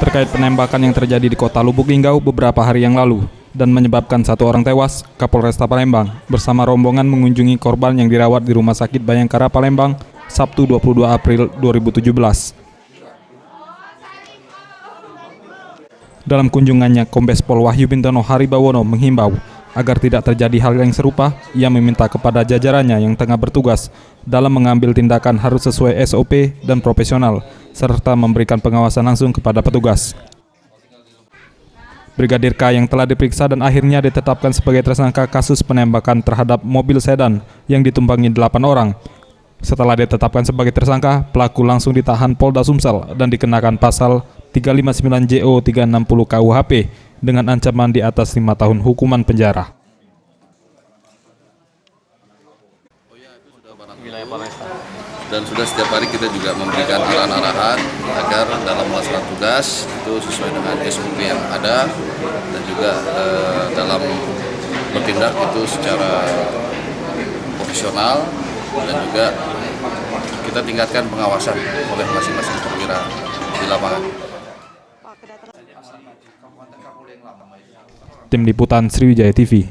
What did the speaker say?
terkait penembakan yang terjadi di kota Lubuk Linggau beberapa hari yang lalu dan menyebabkan 1 orang tewas. Kapolresta Palembang bersama rombongan mengunjungi korban yang dirawat di Rumah Sakit Bayangkara Palembang Sabtu 22 April 2017. Dalam kunjungannya, Kombes Pol Wahyu Bintono Haribawono menghimbau agar tidak terjadi hal yang serupa. Ia meminta kepada jajarannya yang tengah bertugas dalam mengambil tindakan harus sesuai SOP dan profesional, serta memberikan pengawasan langsung kepada petugas. Brigadir K yang telah diperiksa dan akhirnya ditetapkan sebagai tersangka kasus penembakan terhadap mobil sedan yang ditumpangi 8 orang. Setelah ditetapkan sebagai tersangka, pelaku langsung ditahan Polda Sumsel dan dikenakan pasal 359 JO 360 KUHP dengan ancaman di atas 5 tahun hukuman penjara. Dan sudah setiap hari kita juga memberikan arahan-arahan agar dalam melaksanakan tugas itu sesuai dengan SOP yang ada, dan juga dalam bertindak itu secara profesional, dan juga kita tingkatkan pengawasan oleh masing-masing perwira di lapangan. Tim Liputan Sriwijaya TV.